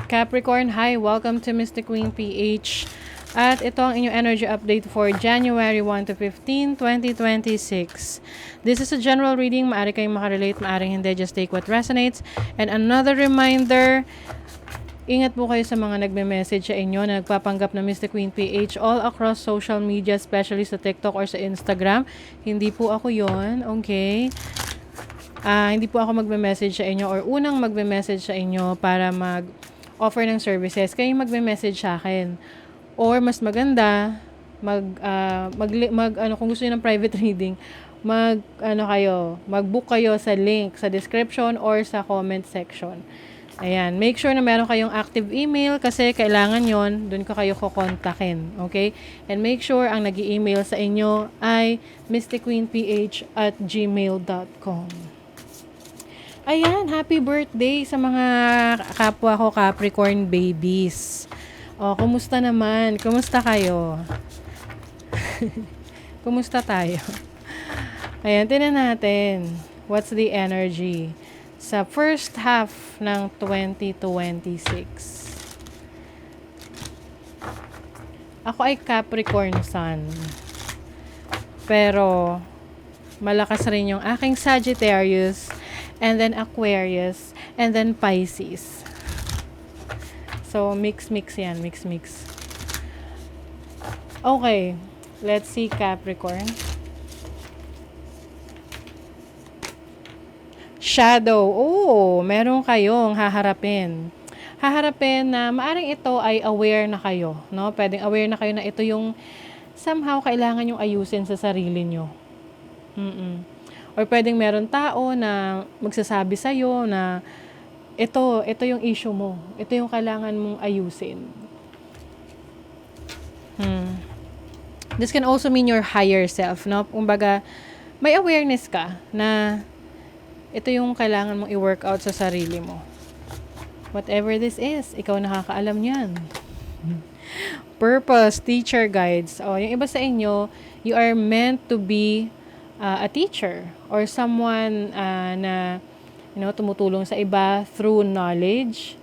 Capricorn, hi! Welcome to Mystic Queen PH. At ito ang inyong energy update for January 1 to 15, 2026. This is a general reading. Maaari kayong makarelate, maaring hindi. Just take what resonates. And another reminder, ingat po kayo sa mga nagme-message sa inyo na nagpapanggap na Mystic Queen PH all across social media, especially sa TikTok or sa Instagram. Hindi po ako yon, okay? Hindi po ako magme-message sa inyo or unang magme-message sa inyo para mag-offer ng services. Kayo magme-message sa akin. Or mas maganda, kung gusto niyo ng private reading, mag-book kayo sa link sa description or sa comment section. Ayan, make sure na meron kayong active email kasi kailangan yon, doon ko kayo kukontakin, okay? And make sure ang nag-i-email sa inyo ay mysticqueenph@gmail.com. Ayan, happy birthday sa mga kapwa ko Capricorn babies. Kumusta naman? Kumusta kayo? Kumusta tayo? Ayan, tingnan natin. What's the energy sa first half ng 2026? Ako ay Capricorn Sun. Pero, malakas rin yung aking Sagittarius, and then Aquarius, and then Pisces. So, mix yan. Mix. Okay. Let's see Capricorn. Shadow. Meron kayong haharapin. Haharapin na maaring ito ay aware na kayo. No? Pwedeng aware na kayo na ito yung somehow kailangan yung ayusin sa sarili nyo. Or pwedeng meron tao na magsasabi sa'yo na ito yung issue mo. Ito yung kailangan mong ayusin. This can also mean your higher self, no? Kumbaga, may awareness ka na ito yung kailangan mong i-work out sa sarili mo. Whatever this is, ikaw nakakaalam yan. Purpose, teacher guides. Yung iba sa inyo, you are meant to be a teacher or someone na tumutulong sa iba through knowledge,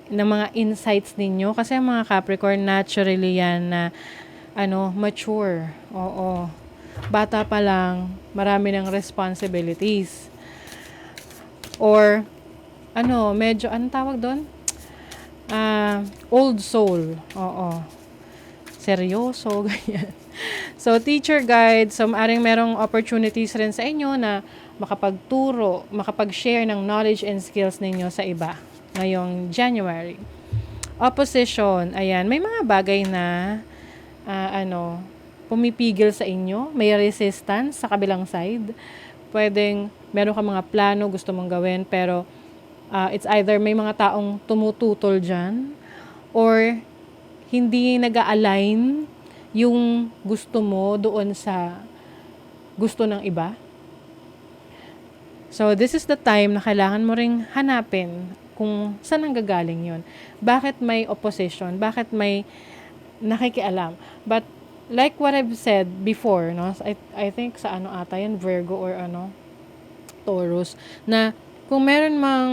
ng mga insights ninyo. Kasi ang mga Capricorn, naturally yan na, mature. Bata pa lang, marami ng responsibilities. Or, medyo, anong tawag doon? Old soul. Seryoso, ganyan. So, teacher guide, so maaring merong opportunities rin sa inyo na makapagturo, makapag-share ng knowledge and skills ninyo sa iba ngayong January. Opposition, ayan, may mga bagay na pumipigil sa inyo, may resistance sa kabilang side. Pwedeng meron ka mga plano gusto mong gawin pero it's either may mga taong tumututol dyan or hindi nag-a-align yung gusto mo doon sa gusto ng iba. So, this is the time na kailangan mo ring hanapin kung saan nanggagaling yun. Bakit may opposition? Bakit may nakikialam? But, like what I've said before, no? I think sa yan, Virgo or Taurus, na kung meron mang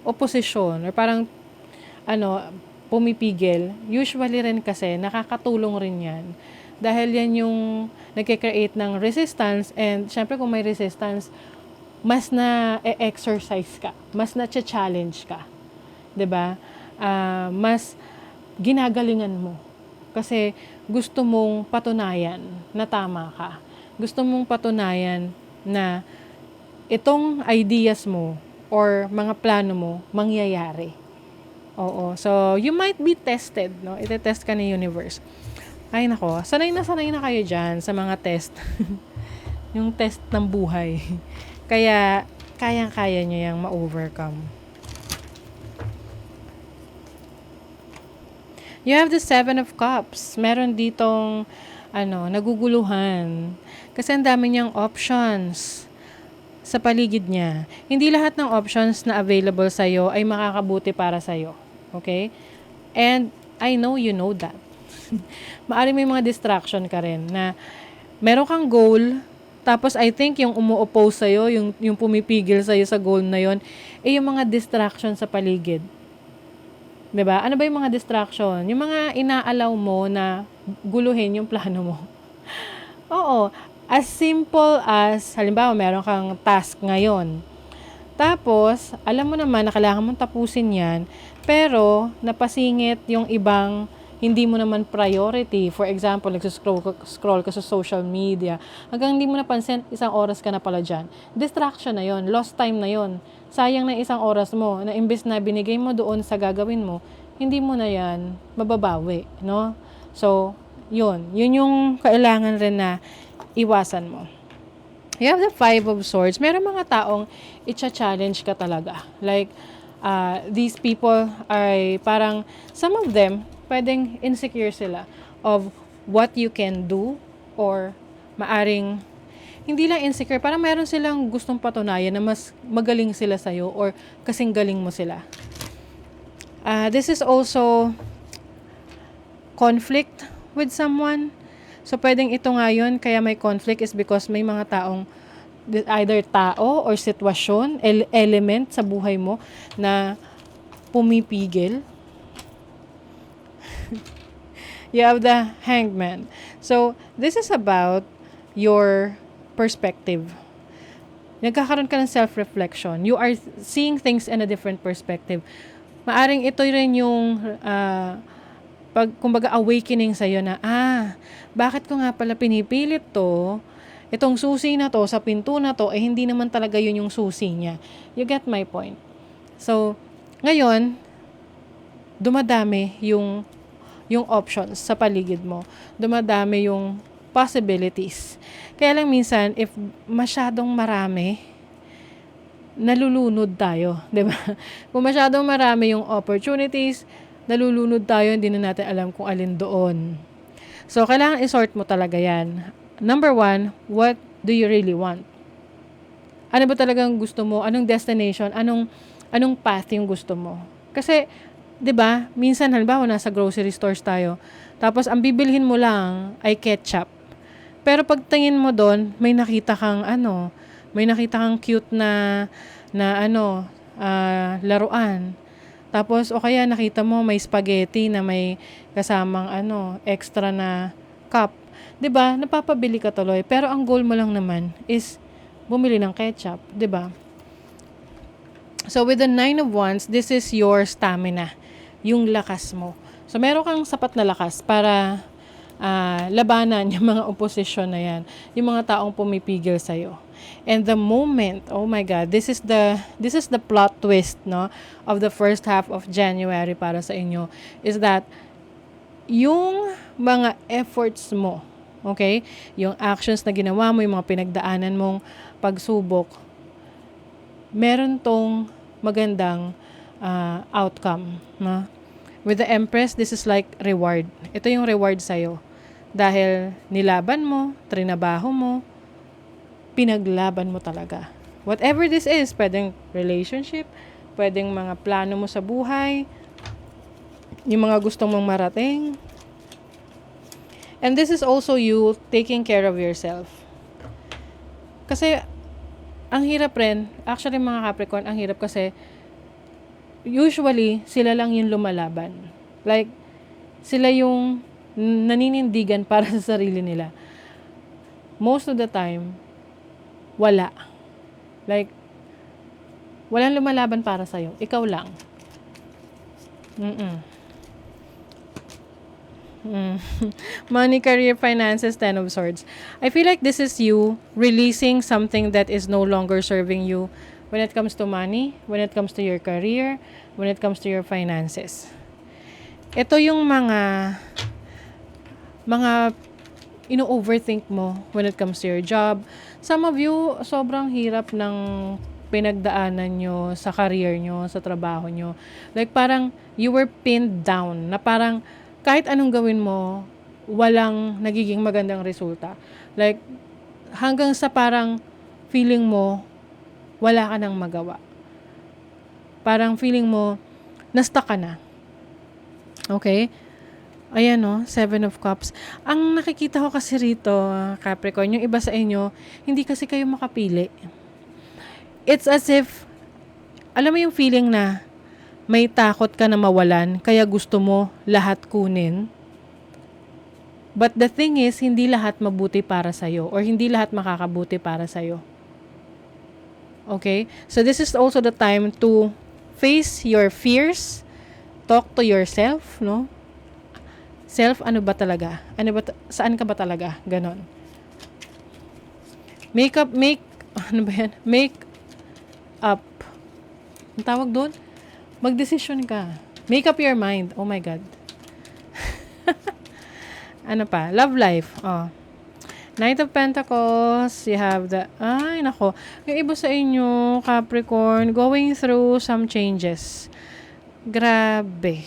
opposition or parang, pumipigil, usually rin kasi nakakatulong rin yan. Dahil yan yung nagkikreate ng resistance and syempre kung may resistance, mas na-exercise ka, mas na-challenge ka. 'Di ba? Mas ginagalingan mo. Kasi gusto mong patunayan na tama ka. Gusto mong patunayan na itong ideas mo or mga plano mo mangyayari. So you might be tested, no? Ite-test ka ni universe. Ay nako, sanay na kayo dyan sa mga test. Yung test ng buhay. Kaya, kayang-kaya nyo yung ma-overcome. You have the 7 of Cups. Meron ditong, naguguluhan. Kasi ang dami niyang options sa paligid niya. Hindi lahat ng options na available sa'yo ay makakabuti para sa'yo. Okay? And, I know you know that. Maaari may mga distraction ka rin na meron kang goal, tapos I think yung umu-oppose sa'yo, yung pumipigil sa'yo sa goal na yon, yung mga distraction sa paligid. 'Di ba? Ano ba yung mga distraction? Yung mga inaalaw mo na guluhin yung plano mo. Oo, as simple as halimbawa meron kang task ngayon. Tapos, alam mo naman na kailangan mong tapusin 'yan, pero napasingit yung ibang hindi mo naman priority. For example, scroll ka sa social media. Hanggang hindi mo napansin, 1 oras ka na pala diyan. Distraction na 'yon, lost time na 'yon. Sayang na 1 oras mo na imbes na binigay mo doon sa gagawin mo, hindi mo na 'yan mababawi, no? So, 'yun yung kailangan rin na iwasan mo. You have the Five of Swords. Meron mga taong itcha-challenge ka talaga. Like, these people are parang, some of them, pwedeng insecure sila of what you can do or maaring, hindi lang insecure, parang meron silang gustong patunayan na mas magaling sila sa'yo or kasing galing mo sila. This is also conflict with someone. So, pwedeng ito nga yun, kaya may conflict is because may mga taong, either tao or sitwasyon, element sa buhay mo na pumipigil. You have the Hangman. So, this is about your perspective. Nagkakaroon ka ng self-reflection. You are seeing things in a different perspective. Maaring ito rin yung kumbaga awakening sa'yo na, bakit ko nga pala pinipilit to? Itong susi na to, sa pinto na to, hindi naman talaga yun yung susi niya. You get my point? So, ngayon, dumadami yung options sa paligid mo. Dumadami yung possibilities. Kaya lang minsan, if masyadong marami, nalulunod tayo, 'di ba? Kung masyadong marami yung opportunities, nalulunod tayo, hindi na natin alam kung alin doon. So, kailangan i-sort mo talaga yan. Number 1, what do you really want? Ano ba talagang gusto mo? Anong destination? Anong path yung gusto mo? Kasi, 'di ba, minsan halimbawa nasa grocery stores tayo, tapos ang bibilhin mo lang ay ketchup. Pero pagtingin mo doon, may nakita kang cute na laruan. Tapos o kaya nakita mo may spaghetti na may kasamang extra na cup. 'Di ba? Napapabili ka tuloy, pero ang goal mo lang naman is bumili ng ketchup, 'di ba? So with the 9 of Wands, this is your stamina, yung lakas mo. So meron kang sapat na lakas para labanan yung mga opposition na yan, yung mga taong pumipigil sa'yo. And the moment, oh my God, this is the plot twist, no, of the first half of January para sa inyo, is that yung mga efforts mo, okay, yung actions na ginawa mo, yung mga pinagdaanan mong pagsubok, meron tong magandang outcome, no? With the Empress, this is like reward. Ito yung reward sa'yo. Dahil nilaban mo, trinabaho mo, pinaglaban mo talaga. Whatever this is, pwedeng relationship, pwedeng mga plano mo sa buhay, yung mga gusto mong marating. And this is also you taking care of yourself. Kasi, ang hirap rin, actually mga Capricorn, ang hirap kasi, usually, sila lang yung lumalaban. Like, sila yung naninindigan para sa sarili nila. Most of the time, wala. Like, walang lumalaban para sa'yo. Ikaw lang. Money, career, finances, 10 of Swords. I feel like this is you releasing something that is no longer serving you when it comes to money, when it comes to your career, when it comes to your finances. Ito yung mga ino-overthink mo when it comes to your job. Some of you, sobrang hirap ng pinagdaanan nyo sa career nyo, sa trabaho nyo. Like parang you were pinned down, na parang kahit anong gawin mo, walang nagiging magandang resulta. Like hanggang sa parang feeling mo, wala ka nang magawa. Parang feeling mo, na-stuck ka na. Okay? Ayan o, 7 of Cups. Ang nakikita ko kasi rito, Capricorn, yung iba sa inyo, hindi kasi kayo makapili. It's as if, alam mo yung feeling na may takot ka na mawalan, kaya gusto mo lahat kunin. But the thing is, hindi lahat mabuti para sa'yo or hindi lahat makakabuti para sa'yo. Okay? So this is also the time to face your fears, talk to yourself, no? Self, ano ba talaga? Saan ka ba talaga? Ganon. Ano ba yan? Make up. Ang tawag doon? Mag-decision ka. Make up your mind. Oh my God. Ano pa? Love life. Oh. Knight of Pentacles. You have the... Ay, nako. Yung iba sa inyo, Capricorn, going through some changes. Grabe.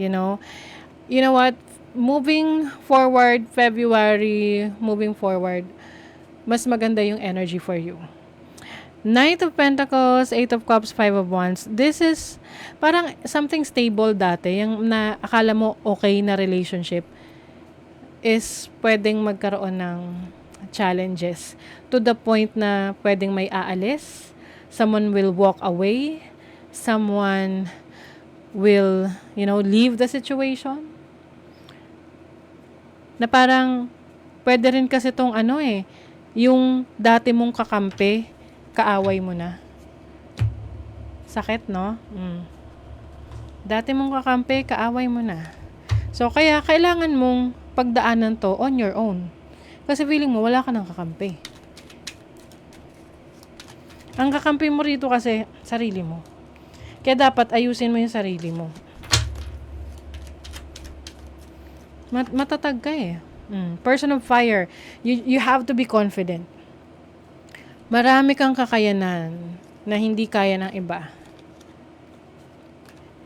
You know what? Moving forward, February, mas maganda yung energy for you. Knight of Pentacles, Eight of Cups, Five of Wands. This is parang something stable dati. Yung na akala mo okay na relationship is pwedeng magkaroon ng challenges to the point na pwedeng may aalis. Someone will walk away. Someone will, leave the situation. Na parang pwede rin kasi tong yung dati mong kakampi, kaaway mo na. Sakit, no? Dati mong kakampi, kaaway mo na. So, kaya kailangan mong pagdaanan to on your own. Kasi feeling mo, wala ka ng kakampi. Ang kakampi mo rito kasi, sarili mo. Kaya dapat ayusin mo yung sarili mo. Matatag ka eh. Person of fire. You have to be confident. Marami kang kakayanan na hindi kaya ng iba.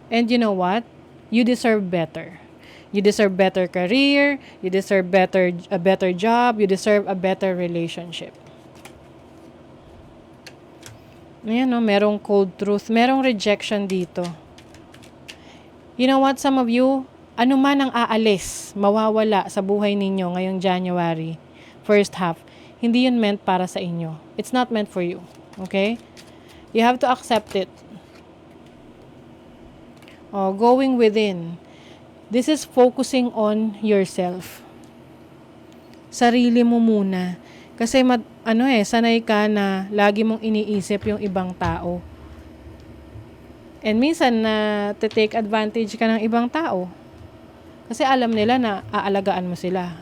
And you know what? You deserve better. You deserve better career. You deserve a better job. You deserve a better relationship. Ayan, no? Merong cold truth. Merong rejection dito. You know what? Some of you, ano man ang aalis, mawawala sa buhay ninyo ngayong January, first half, hindi yun meant para sa inyo. It's not meant for you. Okay? You have to accept it. Going within. This is focusing on yourself. Sarili mo muna. Kasi sanay ka na lagi mong iniisip yung ibang tao. And minsan na take advantage ka ng ibang tao. Kasi alam nila na aalagaan mo sila.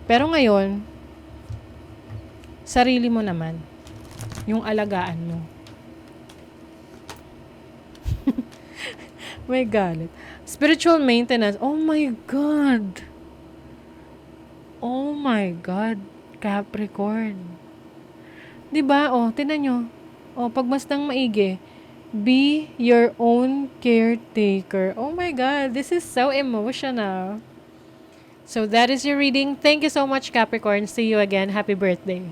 Pero ngayon, sarili mo naman. Yung alagaan mo. May galit. Spiritual maintenance. Oh my God. Oh my God. Capricorn. Diba? Tingnan nyo. Pagmasdang maigi. Be your own caretaker. Oh my God. This is so emotional. So that is your reading. Thank you so much, Capricorn. See you again. Happy birthday.